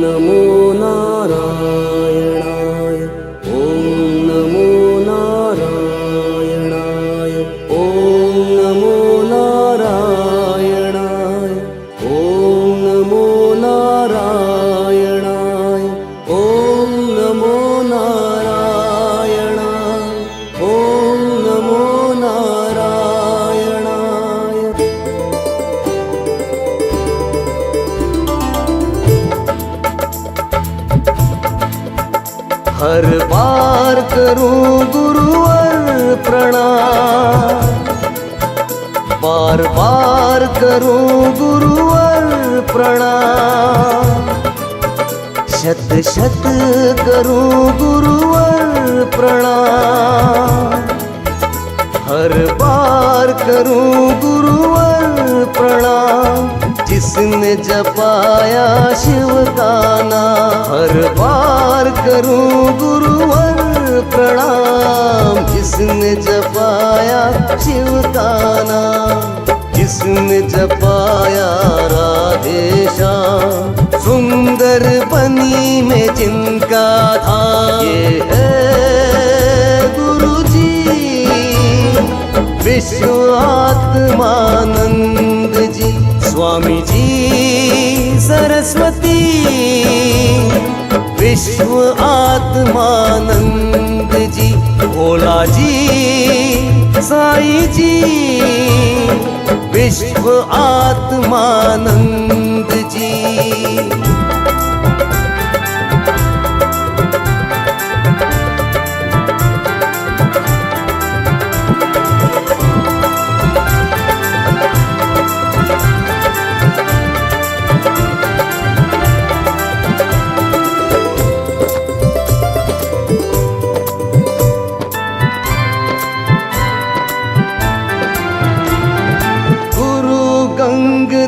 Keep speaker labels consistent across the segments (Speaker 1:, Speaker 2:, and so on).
Speaker 1: नमो नारायणाय, ॐ नमो नारायणाय, ॐ नमो नारायणाय, ॐ नमो नारायणाय, ॐ नमो नारायणाय, ॐ नमो नारायणाय। हर बार करूं गुरुवर प्रणाम, बार बार करूं गुरुवर प्रणाम, शत शत करूं गुरुवर प्रणाम, हर बार करूं गुरुवर प्रणाम, जिसने जपाया शिव का नाम। हर बार करूं गुरुवर प्रणाम, जिसने जपाया शिव का नाम, जिसने जपाया राधे श्याम, सुंदर बनी में जिनका धाम। ये है गुरुजी विश्व आत्मानंद जी, स्वामी जी सरस्वती, विश्व आत्मानंद जी, भोला जी साईं जी, विश्व आत्मानंद जी।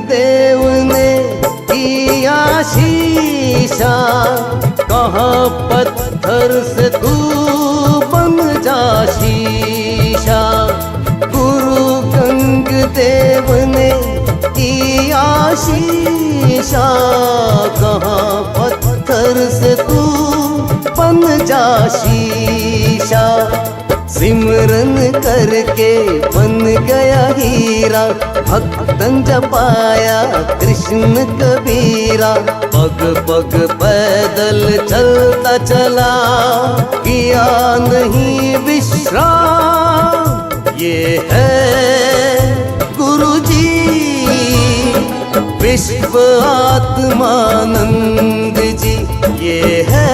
Speaker 1: देव ने दिया शीशा, कहा पत्थर से तू बन जा शीशा। गुरु गंग देव ने दिया शीशा, कहा पत्थर से तू बन जा शीशा। सिमरन करके बन गया हीरा, भक्तन जपाया कृष्ण कबीरा। पग पग पैदल चलता चला, किया नहीं विश्राम। ये है गुरुजी विश्व आत्मानंद जी, ये है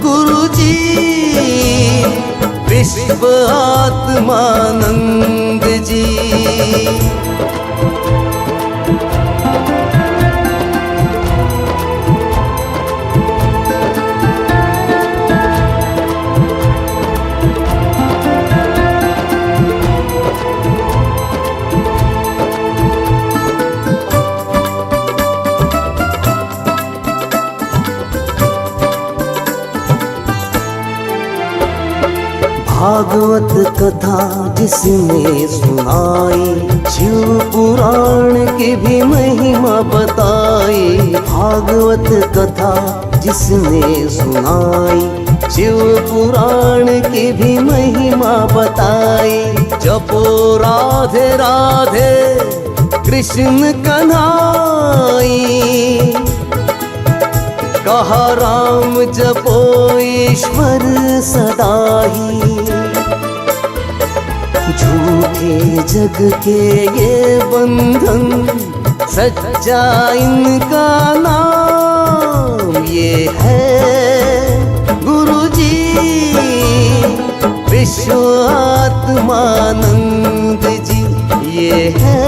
Speaker 1: गुरुजी विश्व आत्मानंद जी। भागवत कथा जिसने सुनाई, शिव पुराण की भी महिमा बताई। भागवत कथा जिसने सुनाई, शिव पुराण की भी महिमा बताई। जपो राधे राधे कृष्ण कन्हाई, कहा राम जपो ईश्वर सदाही। झूठे जग के ये बंधन, सच्चा इनका नाम। ये है गुरुजी विश्व आत्मानंद जी, ये है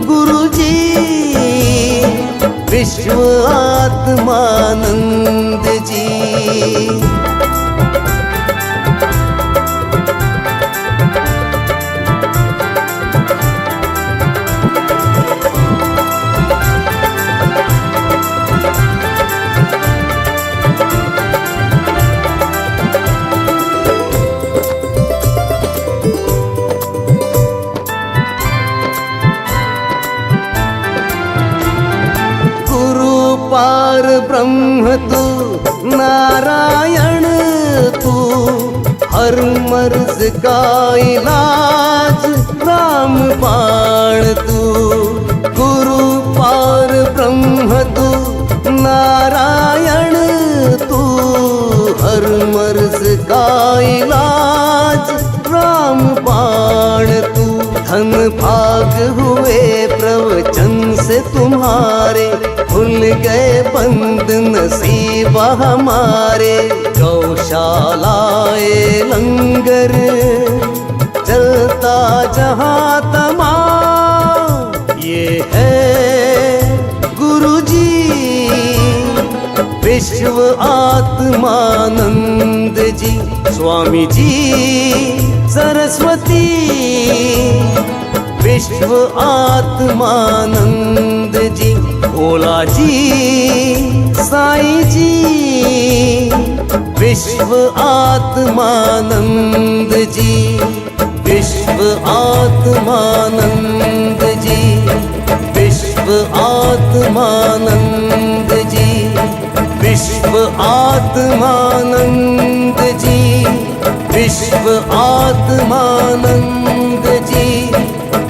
Speaker 1: गुरुजी विश्व आत्मानंद जी। ब्रह्म तू नारायण तू, हर मर्ज का इलाज रामबाण तू। गुरु पार ब्रह्म तू नारायण तू, हर मर्ज का इलाज रामबाण तू। धन भाग हुए प्रवचन से तुम्हारे, भूल गए बंद नसीब हमारे। गौशालाए लंगर चलता जहाँ तमाम, ये है गुरुजी विश्व आत्मानंद जी। स्वामी जी सरस्वती विश्व आत्मानंद जी। भोला जी साईं जी विश्व आत्मानंद जी। विश्व आत्मानंद जी, विश्व आत्मानंद जी, विश्व आत्मानंद जी, विश्व आत्मानंद जी,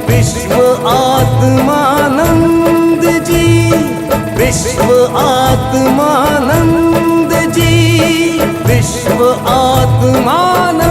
Speaker 1: विश्व आत्मानंद जी, विश्व आत्मानंद जी, विश्व आत्मानंद।